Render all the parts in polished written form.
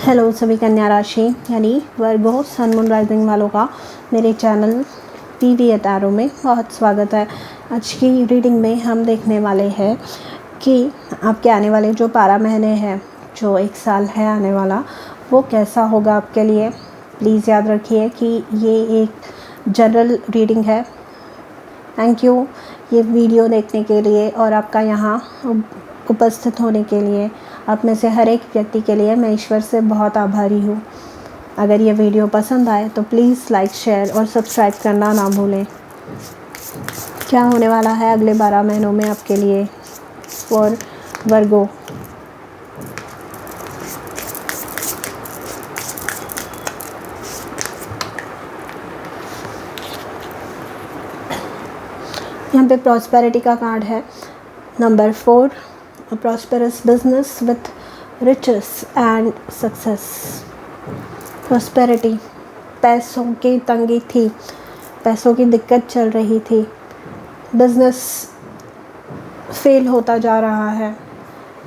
Hello सभी कन्या राशि यानी वर्गो सन मून राइजिंग वालों का मेरे चैनल पीवी टैरो में बहुत स्वागत है। आज की रीडिंग में हम देखने वाले हैं कि आपके आने वाले जो 12 महीने हैं, जो 1 साल है आने वाला, वो कैसा होगा आपके लिए। प्लीज़ याद रखिए कि ये एक जनरल रीडिंग है। थैंक यू ये वीडियो देखने के लिए और आपका यहाँ उपस्थित होने के लिए। आप में से हर एक व्यक्ति के लिए मैं ईश्वर से बहुत आभारी हूँ। अगर ये वीडियो पसंद आए तो प्लीज़ लाइक, शेयर और सब्सक्राइब करना ना भूलें। क्या होने वाला है अगले 12 महीनों में आपके लिए फॉर वर्गो। यहाँ पे प्रॉस्पेरिटी का कार्ड है, number 4, a prosperous business with riches and success। Prosperity, पैसों की तंगी थी, पैसों की दिक्कत चल रही थी, बिजनेस फेल होता जा रहा है,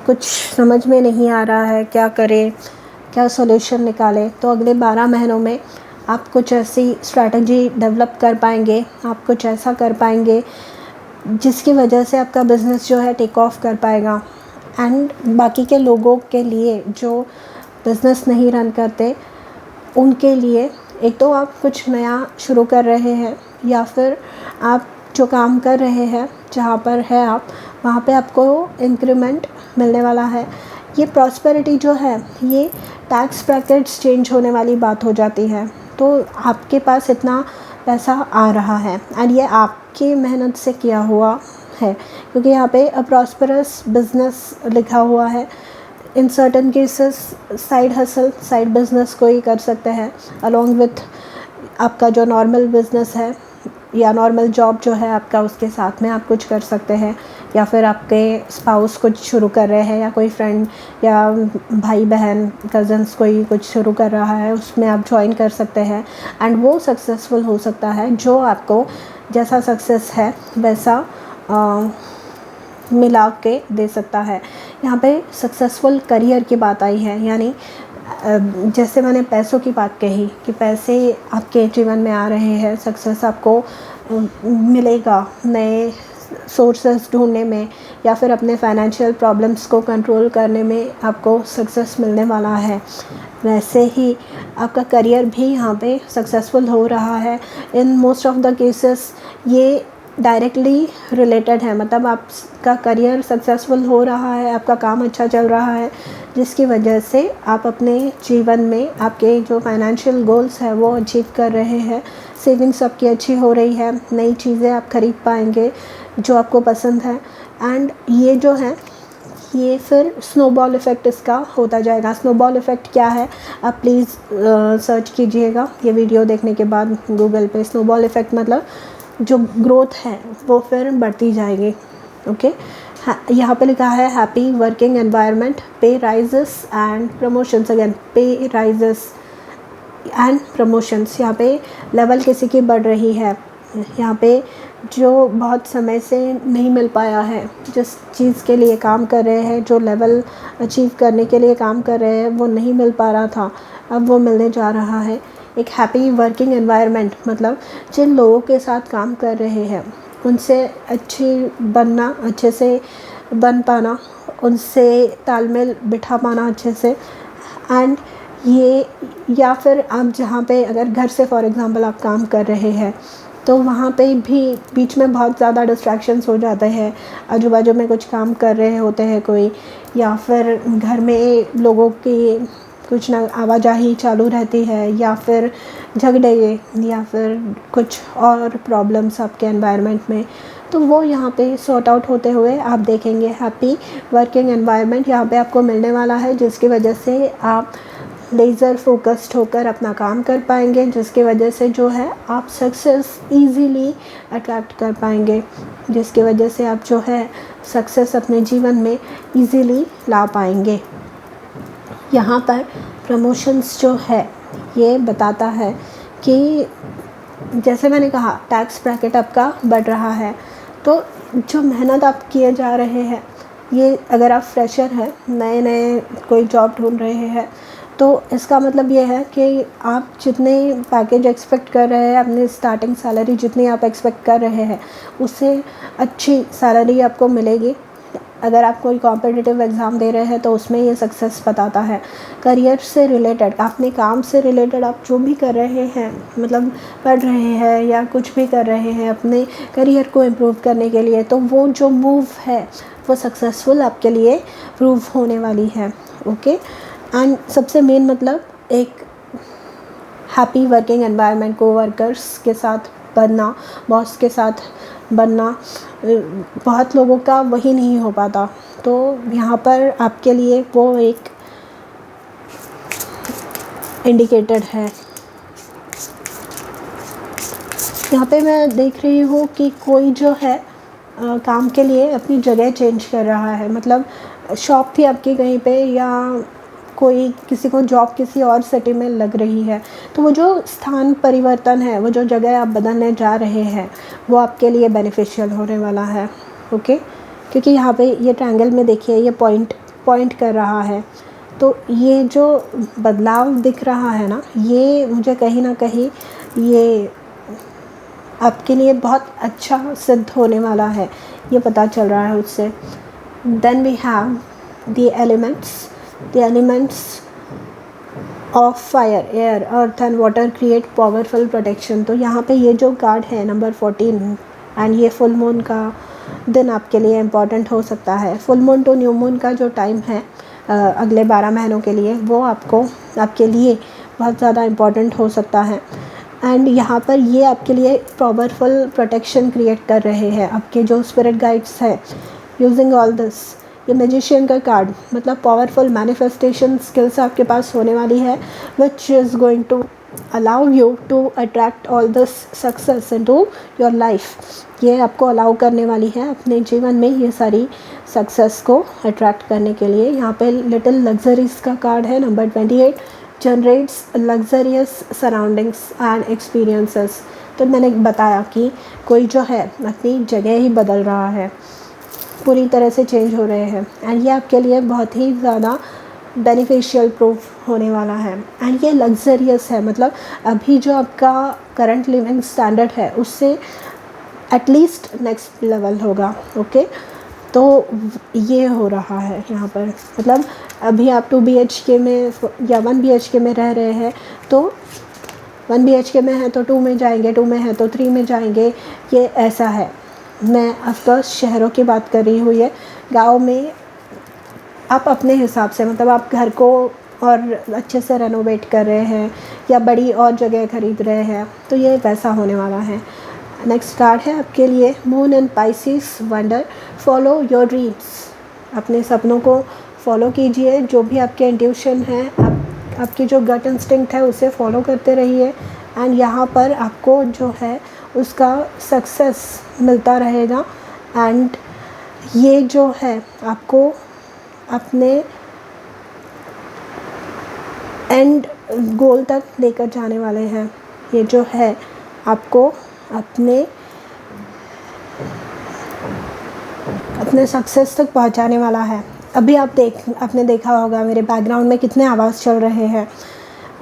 कुछ समझ में नहीं आ रहा है क्या करें, क्या सॉल्यूशन निकालें। तो अगले 12 महीनों में आप कुछ ऐसी स्ट्रैटेजी डेवलप कर पाएंगे, आप कुछ ऐसा कर पाएंगे जिसकी वजह से आपका बिज़नेस जो है टेक ऑफ कर पाएगा। एंड बाकी के लोगों के लिए जो बिज़नेस नहीं रन करते, उनके लिए एक तो आप कुछ नया शुरू कर रहे हैं या फिर आप जो काम कर रहे हैं जहाँ पर है आप, वहाँ पे आपको इंक्रीमेंट मिलने वाला है। ये प्रॉस्पेरिटी जो है, ये टैक्स ब्रैकेट्स चेंज होने वाली बात हो जाती है। तो आपके पास इतना पैसा आ रहा है एंड ये आपकी मेहनत से किया हुआ है, क्योंकि यहाँ पे अ प्रॉस्परस बिजनेस लिखा हुआ है। In certain cases side hustle, side business कोई कर सकते हैं अलॉन्ग विथ आपका जो नॉर्मल बिजनेस है या नॉर्मल जॉब जो है आपका, उसके साथ में आप कुछ कर सकते हैं। या फिर आपके स्पाउस कुछ शुरू कर रहे हैं या कोई फ्रेंड या भाई बहन कज़न्स कोई कुछ शुरू कर रहा है, उसमें आप ज्वाइन कर सकते हैं एंड वो सक्सेसफुल हो सकता है। जो आपको जैसा सक्सेस है वैसा मिला के दे सकता है। यहाँ पे सक्सेसफुल करियर की बात आई है, यानी जैसे मैंने पैसों की बात कही कि पैसे आपके जीवन में आ रहे हैं, सक्सेस आपको मिलेगा नए सोर्सेस ढूंढने में या फिर अपने फाइनेंशियल प्रॉब्लम्स को कंट्रोल करने में आपको सक्सेस मिलने वाला है। वैसे ही आपका करियर भी यहाँ पे सक्सेसफुल हो रहा है। In most of the cases ये डायरेक्टली रिलेटेड है, मतलब आपका करियर सक्सेसफुल हो रहा है, आपका काम अच्छा चल रहा है, जिसकी वजह से आप अपने जीवन में आपके जो फाइनेंशियल गोल्स है वो अचीव कर रहे हैं। सेविंग्स आपकी अच्छी हो रही है, नई चीज़ें आप खरीद पाएंगे जो आपको पसंद है। एंड ये जो है, ये फिर स्नोबॉल इफ़ेक्ट इसका होता जाएगा। स्नोबॉल इफ़ेक्ट क्या है, आप प्लीज़ सर्च कीजिएगा ये वीडियो देखने के बाद गूगल पे। स्नोबॉल इफ़ेक्ट मतलब जो ग्रोथ है वो फिर बढ़ती जाएगी। ओके, यहाँ पे लिखा है हैप्पी वर्किंग एनवायरनमेंट, पे राइजेस एंड प्रमोशंस। अगेन पे राइजेस एंड प्रमोशंस, यहाँ पे लेवल किसी की बढ़ रही है। यहाँ पे जो बहुत समय से नहीं मिल पाया है, जिस चीज़ के लिए काम कर रहे हैं, जो लेवल अचीव करने के लिए काम कर रहे हैं, वो नहीं मिल पा रहा था, अब वो मिलने जा रहा है। एक हैप्पी वर्किंग एनवायरनमेंट मतलब जिन लोगों के साथ काम कर रहे हैं उनसे अच्छी बनना, अच्छे से बन पाना, उनसे तालमेल बिठा पाना अच्छे से। एंड ये, या फिर आप जहाँ पे अगर घर से फॉर एग्ज़ाम्पल आप काम कर रहे हैं तो वहाँ पे भी बीच में बहुत ज़्यादा डिस्ट्रैक्शंस हो जाते हैं। आजू बाजू में कुछ काम कर रहे होते हैं कोई, या फिर घर में लोगों की कुछ ना आवाजाही चालू रहती है, या फिर झगड़े, या फिर कुछ और प्रॉब्लम्स आपके एनवायरनमेंट में, तो वो यहाँ पे सॉर्ट आउट होते हुए आप देखेंगे। हैप्पी वर्किंग एनवायरनमेंट यहाँ पे आपको मिलने वाला है, जिसकी वजह से आप लेज़र फोकस्ड होकर अपना काम कर पाएंगे, जिसकी वजह से जो है आप सक्सेस इजीली अट्रैक्ट कर पाएंगे, जिसकी वजह से आप जो है सक्सेस अपने जीवन में इजीली ला पाएंगे। यहाँ पर प्रमोशंस जो है ये बताता है कि जैसे मैंने कहा टैक्स ब्रैकेट आपका बढ़ रहा है, तो जो मेहनत आप किए जा रहे हैं, ये अगर आप फ्रेशर हैं, नए नए कोई जॉब ढूंढ रहे हैं, तो इसका मतलब ये है कि आप जितने पैकेज एक्सपेक्ट कर रहे हैं, अपनी स्टार्टिंग सैलरी जितनी आप एक्सपेक्ट कर रहे हैं, उससे अच्छी सैलरी आपको मिलेगी। अगर आप कोई कॉम्पिटिटिव एग्ज़ाम दे रहे हैं तो उसमें ये सक्सेस बताता है। करियर से रिलेटेड, अपने काम से रिलेटेड आप जो भी कर रहे हैं, मतलब पढ़ रहे हैं या कुछ भी कर रहे हैं अपने करियर को इम्प्रूव करने के लिए, तो वो जो मूव है वो सक्सेसफुल आपके लिए प्रूव होने वाली है। ओके, एंड सबसे मेन मतलब एक हैप्पी वर्किंग एनवायरनमेंट, कोवर्कर्स के साथ बनना, बॉस के साथ बनना, बहुत लोगों का वही नहीं हो पाता। तो यहाँ पर आपके लिए वो एक इंडिकेटर है। यहाँ पे मैं देख रही हूँ कि कोई जो है काम के लिए अपनी जगह चेंज कर रहा है, मतलब शॉप थी आपकी कहीं पे, या कोई किसी को जॉब किसी और सिटी में लग रही है, तो वो जो स्थान परिवर्तन है, वो जो जगह आप बदलने जा रहे हैं, वो आपके लिए बेनिफिशियल होने वाला है। ओके, क्योंकि यहाँ पे ये ट्रायंगल में देखिए ये पॉइंट कर रहा है, तो ये जो बदलाव दिख रहा है ना, ये मुझे कहीं ना कहीं ये आपके लिए बहुत अच्छा सिद्ध होने वाला है, ये पता चल रहा है उससे। Then we have the elements of fire, air, earth and water create powerful protection. तो यहाँ पे ये जो कार्ड है नंबर 14, एंड ये फुल मून का दिन आपके लिए इम्पॉर्टेंट हो सकता है। Full moon to new moon का जो टाइम है अगले 12 महीनों के लिए, वो आपके लिए बहुत ज़्यादा इम्पॉर्टेंट हो सकता है। एंड यहाँ पर ये आपके लिए पावरफुल प्रोटेक्शन क्रिएट कर रहे हैं आपके जो स्पिरिट गाइड्स हैं। यूजिंग ऑल दिस, ये मैजिशियन का कार्ड मतलब पावरफुल मैनिफेस्टेशन स्किल्स आपके पास होने वाली है, which is going to allow you to attract all this success into your life. ये आपको अलाउ करने वाली है अपने जीवन में ये सारी सक्सेस को अट्रैक्ट करने के लिए। यहाँ पे लिटिल लग्जरीज का कार्ड है number 28, generates luxurious surroundings and experiences. तो मैंने बताया कि कोई जो है अपनी जगह ही बदल रहा है, पूरी तरह से चेंज हो रहे हैं, एंड ये आपके लिए बहुत ही ज़्यादा बेनिफिशियल प्रूफ होने वाला है। एंड ये लग्जरियस है, मतलब अभी जो आपका करंट लिविंग स्टैंडर्ड है उससे एटलीस्ट नेक्स्ट लेवल होगा। ओके, तो ये हो रहा है यहाँ पर, मतलब अभी आप 2 BHK में या 1 BHK में रह रहे हैं, तो 1 BHK में है तो 2 में जाएंगे, 2 में है तो 3 में जाएंगे, ये ऐसा है। मैं ऑफकोर्स शहरों की बात कर रही हूँ, ये गाँव में आप अपने हिसाब से, मतलब आप घर को और अच्छे से रेनोवेट कर रहे हैं या बड़ी और जगह ख़रीद रहे हैं, तो ये वैसा होने वाला है। नेक्स्ट कार्ड है आपके लिए moon and Pisces wonder, follow your dreams. अपने सपनों को फॉलो कीजिए, जो भी आपके इंट्यूशन है, आपकी जो गट इंस्टिंक्ट है उसे फॉलो करते रहिए, एंड यहाँ पर आपको जो है उसका सक्सेस मिलता रहेगा। एंड ये जो है आपको अपने एंड गोल तक लेकर जाने वाले हैं। ये जो है आपको अपने सक्सेस तक पहुंचाने वाला है। अभी आपने देखा होगा मेरे बैकग्राउंड में कितने आवाज़ चल रहे हैं,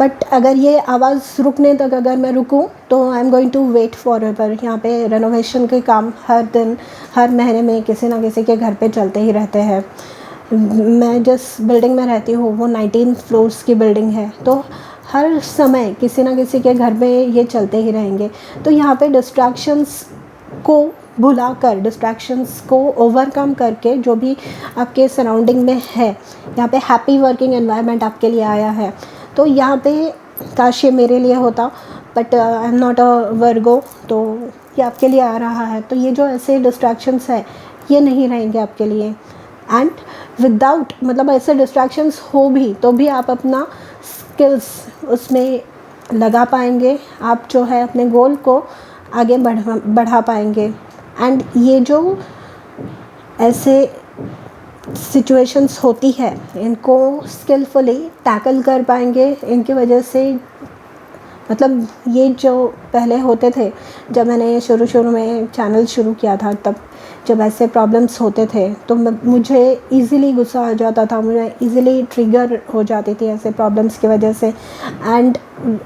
बट अगर ये आवाज़ रुकने तक अगर मैं रुकूं तो I am going to wait forever. यहाँ पे रेनोवेशन के काम हर दिन हर महीने में किसी ना किसी के घर पे चलते ही रहते हैं। मैं जिस बिल्डिंग में रहती हूँ वो 19 फ्लोर्स की बिल्डिंग है, तो हर समय किसी ना किसी के घर पे ये चलते ही रहेंगे। तो यहाँ पे डिस्ट्रैक्शंस को भुलाकर, डिस्ट्रैक्शंस को ओवरकम करके, जो भी आपके सराउंडिंग में है, यहाँ पे हैप्पी वर्किंग एनवायरनमेंट आपके लिए आया है। तो यहाँ पे काश ये मेरे लिए होता, but I am not a Virgo, तो ये आपके लिए आ रहा है। तो ये जो ऐसे डिस्ट्रैक्शंस है ये नहीं रहेंगे आपके लिए। एंड विदाउट, मतलब ऐसे डिस्ट्रैक्शंस हो भी तो भी आप अपना स्किल्स उसमें लगा पाएंगे, आप जो है अपने गोल को आगे बढ़ा पाएंगे। एंड ये जो ऐसे सिचुएशंस होती है इनको स्किलफुली टैकल कर पाएंगे, इनकी वजह से मतलब ये जो पहले होते थे, जब मैंने शुरू में चैनल शुरू किया था, तब जब ऐसे प्रॉब्लम्स होते थे तो मुझे इजीली गुस्सा आ जाता था, मुझे इजीली ट्रिगर हो जाती थी ऐसे प्रॉब्लम्स की वजह से। एंड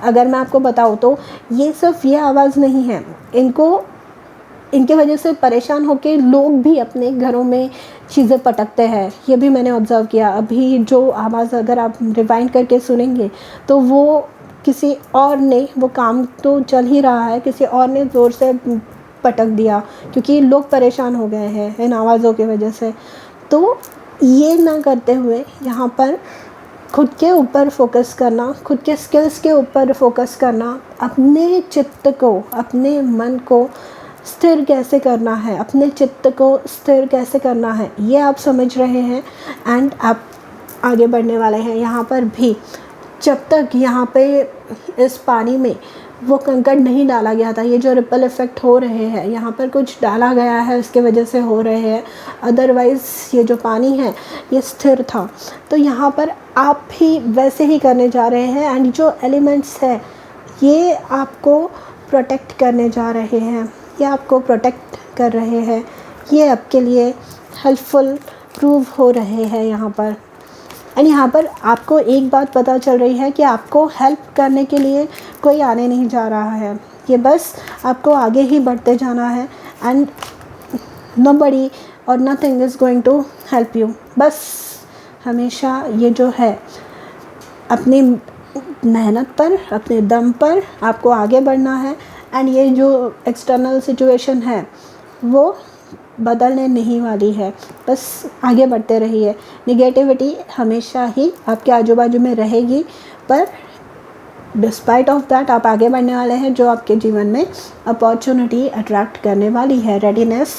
अगर मैं आपको बताऊँ तो ये सिर्फ ये आवाज़ नहीं है, इनके वजह से परेशान होके लोग भी अपने घरों में चीज़ें पटकते हैं। ये भी मैंने ऑब्ज़र्व किया। अभी जो आवाज़ अगर आप रिवाइंड करके सुनेंगे तो वो किसी और ने, वो काम तो चल ही रहा है, किसी और ने ज़ोर से पटक दिया क्योंकि लोग परेशान हो गए हैं इन आवाज़ों की वजह से। तो ये ना करते हुए यहाँ पर खुद के ऊपर फोकस करना, खुद के स्किल्स के ऊपर फोकस करना, अपने चित्त को, अपने मन को स्थिर कैसे करना है, अपने चित्त को स्थिर कैसे करना है, ये आप समझ रहे हैं एंड आप आगे बढ़ने वाले हैं। यहाँ पर भी जब तक यहाँ पे इस पानी में वो कंकड़ नहीं डाला गया था, ये जो रिपल इफ़ेक्ट हो रहे हैं, यहाँ पर कुछ डाला गया है, उसके वजह से हो रहे हैं। अदरवाइज़ ये जो पानी है ये स्थिर था। तो यहाँ पर आप भी वैसे ही करने जा रहे हैं एंड जो एलिमेंट्स है ये आपको प्रोटेक्ट करने जा रहे हैं, ये आपको प्रोटेक्ट कर रहे हैं, ये आपके लिए हेल्पफुल प्रूव हो रहे हैं यहाँ पर। एंड यहाँ पर आपको एक बात पता चल रही है कि आपको हेल्प करने के लिए कोई आने नहीं जा रहा है, ये बस आपको आगे ही बढ़ते जाना है एंड नोबडी और nothing is going to help you. बस हमेशा ये जो है अपनी मेहनत पर, अपने दम पर आपको आगे बढ़ना है एंड ये जो एक्सटर्नल सिचुएशन है वो बदलने नहीं वाली है, बस आगे बढ़ते रहिए। निगेटिविटी हमेशा ही आपके आजू बाजू में रहेगी, पर डिस्पाइट ऑफ दैट आप आगे बढ़ने वाले हैं, जो आपके जीवन में अपॉर्चुनिटी अट्रैक्ट करने वाली है। रेडीनेस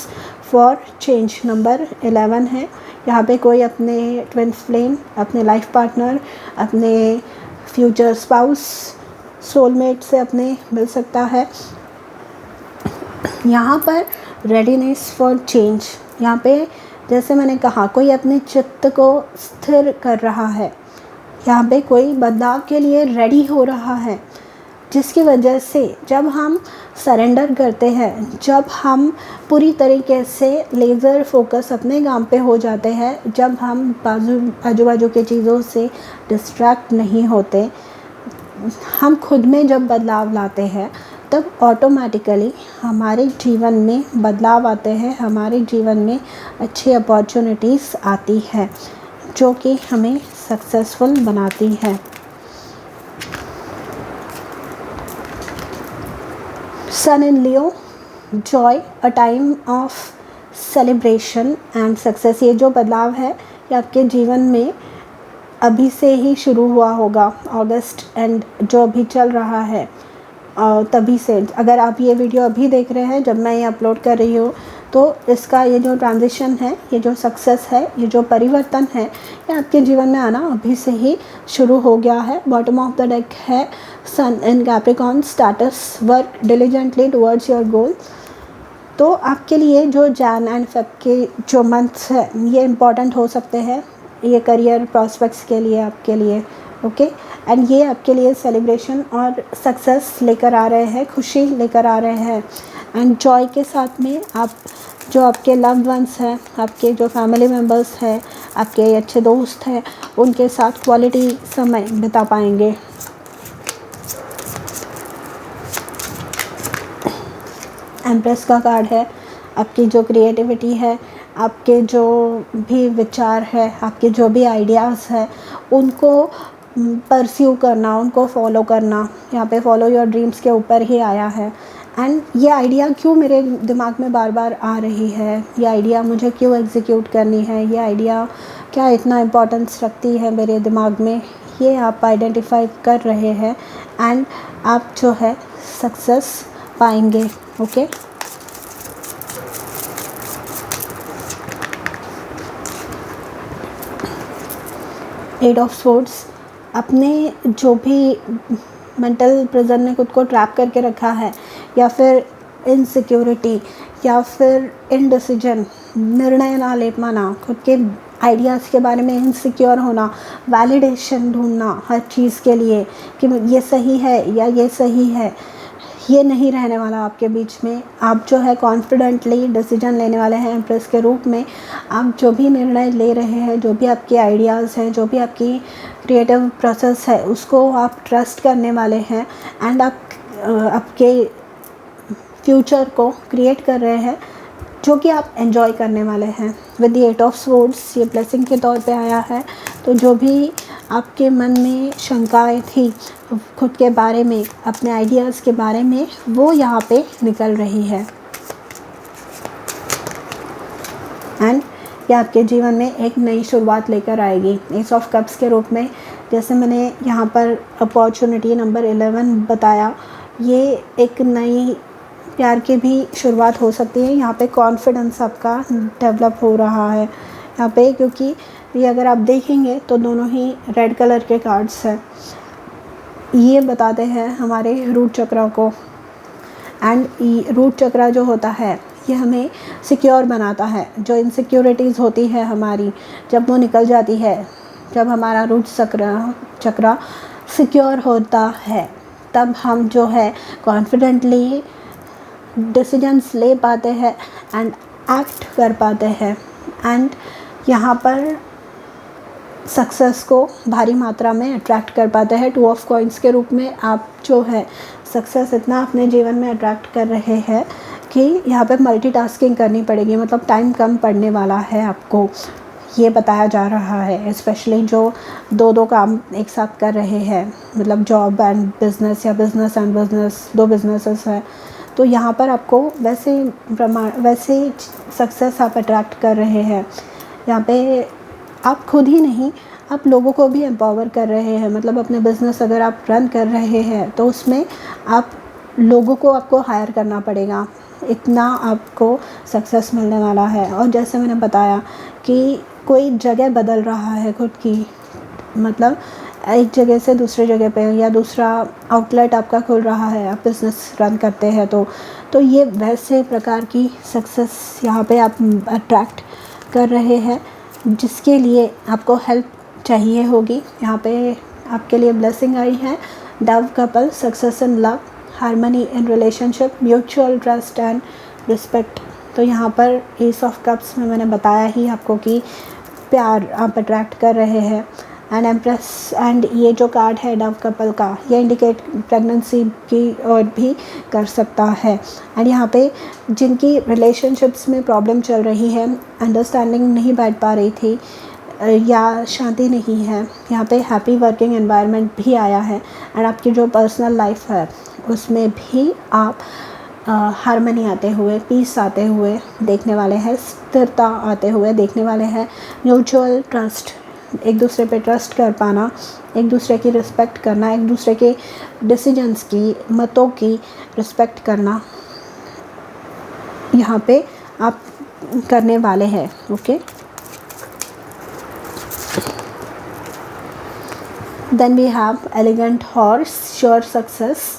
फॉर चेंज नंबर 11 है। यहाँ पे कोई अपने ट्विन फ्लेम, अपने लाइफ पार्टनर, अपने फ्यूचर स्पाउस, सोलमेट से अपने मिल सकता है। यहाँ पर रेडीनेस फॉर चेंज, यहाँ पे जैसे मैंने कहा कोई अपने चित्त को स्थिर कर रहा है, यहाँ पे कोई बदलाव के लिए रेडी हो रहा है, जिसकी वजह से जब हम सरेंडर करते हैं, जब हम पूरी तरीके से लेज़र फोकस अपने काम पे हो जाते हैं, जब हम आजू बाजू के चीज़ों से डिस्ट्रैक्ट नहीं होते, हम खुद में जब बदलाव लाते हैं, तब ऑटोमेटिकली हमारे जीवन में बदलाव आते हैं, हमारे जीवन में अच्छी अपॉर्चुनिटीज़ आती है जो कि हमें सक्सेसफुल बनाती है। Sun in Leo, joy, a time of celebration and success. ये जो बदलाव है ये आपके जीवन में अभी से ही शुरू हुआ होगा, अगस्त एंड जो अभी चल रहा है तभी से। अगर आप ये वीडियो अभी देख रहे हैं जब मैं ये अपलोड कर रही हूँ, तो इसका ये जो ट्रांजिशन है, ये जो सक्सेस है, ये जो परिवर्तन है, ये आपके जीवन में आना अभी से ही शुरू हो गया है। बॉटम ऑफ द डेक है sun in Capricorn, status, work diligently towards your goal. तो आपके लिए जो जैन एंड फेब के जो मंथ्स है ये इम्पॉर्टेंट हो सकते हैं, ये करियर प्रॉस्पेक्ट्स के लिए, आपके लिए, ओके। एंड ये आपके लिए सेलिब्रेशन और सक्सेस लेकर आ रहे हैं, खुशी लेकर आ रहे हैं एंड जॉय के साथ में आप जो आपके लव्ड वंस हैं, आपके जो फैमिली मेम्बर्स हैं, आपके अच्छे दोस्त हैं, उनके साथ क्वालिटी समय बिता पाएंगे। एम्प्रेस का कार्ड है। आपकी जो क्रिएटिविटी है, आपके जो भी विचार है, आपके जो भी आइडियाज़ है, उनको परस्यू करना, उनको फॉलो करना। यहाँ पे फॉलो योर ड्रीम्स के ऊपर ही आया है एंड ये आइडिया क्यों मेरे दिमाग में बार बार आ रही है, ये आइडिया मुझे क्यों एग्जीक्यूट करनी है, ये आइडिया क्या इतना इम्पोर्टेंस रखती है मेरे दिमाग में, ये आप आइडेंटिफाई कर रहे हैं एंड आप जो है सक्सेस पाएंगे, ओके। एट ऑफ स्वॉर्ड्स, अपने जो भी मेंटल प्रिजन में खुद को ट्रैप करके रखा है, या फिर इनसिक्योरिटी, या फिर इनडिसीजन, निर्णय ना ले पाना, खुद के आइडियाज़ के बारे में इनसिक्योर होना, वैलिडेशन ढूंढना हर चीज़ के लिए कि ये सही है या ये सही है, ये नहीं रहने वाला आपके बीच में। आप जो है कॉन्फिडेंटली डिसीजन लेने वाले हैं एम्प्रेस के रूप में। आप जो भी निर्णय ले रहे हैं, जो भी आपके आइडियाज़ हैं, जो भी आपकी क्रिएटिव प्रोसेस है, उसको आप ट्रस्ट करने वाले हैं एंड आप आपके फ्यूचर को क्रिएट कर रहे हैं जो कि आप एंजॉय करने वाले हैं। विद द 8 ऑफ स्वॉर्ड्स ये ब्लेसिंग के तौर पे आया है। तो जो भी आपके मन में शंकाएं थी खुद के बारे में, अपने आइडियाज़ के बारे में, वो यहाँ पे निकल रही है एंड ये आपके जीवन में एक नई शुरुआत लेकर आएगी। एस ऑफ कप्स के रूप में, जैसे मैंने यहाँ पर अपॉर्चुनिटी नंबर 11 बताया, ये एक नई प्यार की भी शुरुआत हो सकती है। यहाँ पे कॉन्फिडेंस आपका डेवलप हो रहा है यहाँ पे, क्योंकि ये अगर आप देखेंगे तो दोनों ही रेड कलर के कार्ड्स हैं। ये बताते हैं हमारे रूट चक्रा को, एंड रूट चक्रा जो होता है ये हमें सिक्योर बनाता है। जो इनसिक्योरिटीज़ होती है हमारी, जब वो निकल जाती है, जब हमारा रूट चक्रा सिक्योर होता है, तब हम जो है कॉन्फिडेंटली डिसीजंस ले पाते हैं एंड एक्ट कर पाते हैं एंड यहाँ पर सक्सेस को भारी मात्रा में अट्रैक्ट कर पाते हैं। 2 ऑफ कॉइंस के रूप में आप जो है सक्सेस इतना अपने जीवन में अट्रैक्ट कर रहे हैं कि यहाँ पे मल्टीटास्किंग करनी पड़ेगी, मतलब टाइम कम पड़ने वाला है आपको, ये बताया जा रहा है। स्पेशली जो दो काम एक साथ कर रहे हैं, मतलब जॉब एंड बिज़नेस या बिज़नेस एंड बिज़नेस, 2 बिजनेसेस हैं, तो यहाँ पर आपको वैसे सक्सेस आप अट्रैक्ट कर रहे हैं। यहाँ पे आप खुद ही नहीं, आप लोगों को भी एम्पावर कर रहे हैं। मतलब अपने बिज़नेस अगर आप रन कर रहे हैं तो उसमें आप लोगों को आपको हायर करना पड़ेगा, इतना आपको सक्सेस मिलने वाला है। और जैसे मैंने बताया कि कोई जगह बदल रहा है खुद की, मतलब एक जगह से दूसरे जगह पे, या दूसरा आउटलेट आपका खुल रहा है, आप बिज़नेस रन करते हैं तो ये वैसे प्रकार की सक्सेस यहाँ पे आप अट्रैक्ट कर रहे हैं जिसके लिए आपको हेल्प चाहिए होगी। यहाँ पे आपके लिए ब्लेसिंग आई है, Dove couple, success in love, harmony in relationship, mutual trust and respect. तो यहाँ पर एस ऑफ कप्स में मैंने बताया ही आपको कि प्यार आप अट्रैक्ट कर रहे हैं एंड एम्प्रेस, एंड ये जो कार्ड है डव कपल का, ये इंडिकेट प्रेगनेंसी की और भी कर सकता है। एंड यहाँ पे जिनकी रिलेशनशिप्स में प्रॉब्लम चल रही है, अंडरस्टैंडिंग नहीं बैठ पा रही थी या शांति नहीं है, यहाँ पे हैप्पी वर्किंग एनवायरनमेंट भी आया है एंड आपकी जो पर्सनल लाइफ है उसमें भी आप हार्मनी आते हुए, पीस आते हुए देखने वाले हैं, स्थिरता आते हुए देखने वाले हैं। म्यूचुअल ट्रस्ट, एक दूसरे पे ट्रस्ट कर पाना, एक दूसरे की रिस्पेक्ट करना, एक दूसरे के डिसीजंस की, मतों की रिस्पेक्ट करना, यहाँ पे आप करने वाले हैं। Okay, then we have elegant horse, sure success,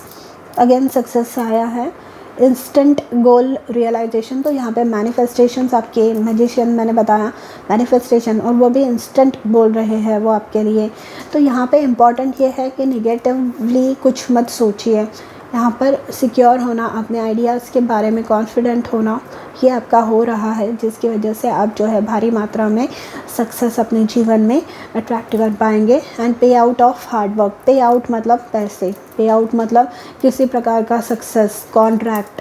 again success आया है। इंस्टेंट गोल रियलाइजेशन, तो यहाँ पे मैनिफेस्टेशंस आपके, मैजिशियन मैंने बताया मैनिफेस्टेशन, और वो भी इंस्टेंट बोल रहे हैं वो आपके लिए। तो यहाँ पे इम्पॉर्टेंट ये है कि निगेटिवली कुछ मत सोचिए, यहाँ पर सिक्योर होना, अपने आइडियाज़ के बारे में कॉन्फिडेंट होना, ये आपका हो रहा है, जिसकी वजह से आप जो है भारी मात्रा में सक्सेस अपने जीवन में अट्रैक्ट कर पाएंगे। एंड पे आउट ऑफ हार्ड वर्क, पे आउट मतलब पैसे, पे आउट मतलब किसी प्रकार का सक्सेस, कॉन्ट्रैक्ट,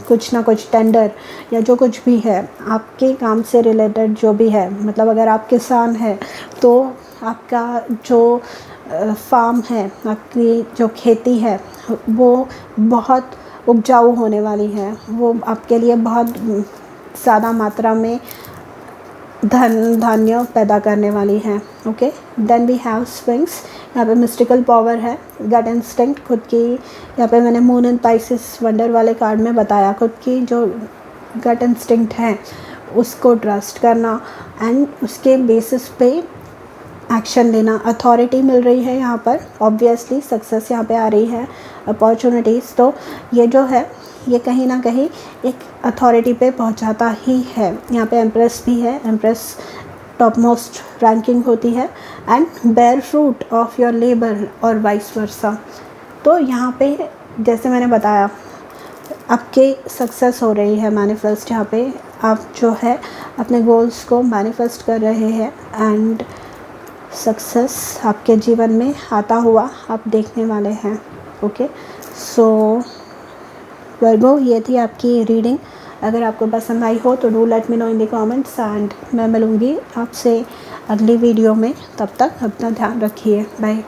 कुछ ना कुछ टेंडर या जो कुछ भी है आपके काम से रिलेटेड जो भी है, मतलब अगर आप किसान हैं तो आपका जो फार्म है, आपकी जो खेती है वो बहुत उपजाऊ होने वाली है, वो आपके लिए बहुत ज़्यादा मात्रा में धान्य पैदा करने वाली है। Okay, then we have swings, यहाँ पे मिस्टिकल पावर है, गट इंस्टिंक्ट, खुद की, यहाँ पे मैंने मून एंड पाइसेस वंडर वाले कार्ड में बताया, खुद की जो गट इंस्टिंक्ट है उसको ट्रस्ट करना एंड उसके बेसिस पे एक्शन लेना। अथॉरिटी मिल रही है यहाँ पर, ऑब्वियसली सक्सेस यहाँ पे आ रही है, अपॉर्चुनिटीज़, तो ये जो है ये कहीं ना कहीं एक अथॉरिटी पे पहुँचाता ही है। यहाँ पे एम्प्रेस भी है, एम्प्रेस टॉप मोस्ट रैंकिंग होती है, and bear fruit of your labour और वाइस वर्सा। तो यहाँ पे जैसे मैंने बताया आपके सक्सेस हो रही है मैनिफेस्ट, यहाँ पे आप जो है अपने गोल्स को मैनिफेस्ट कर रहे हैं एंड सक्सेस आपके जीवन में आता हुआ आप देखने वाले हैं। ओके, सो वर्गो, ये थी आपकी रीडिंग। अगर आपको पसंद आई हो तो do let me know in the comments, and मैं मिलूँगी आपसे अगली वीडियो में। तब तक अपना ध्यान रखिए, बाय।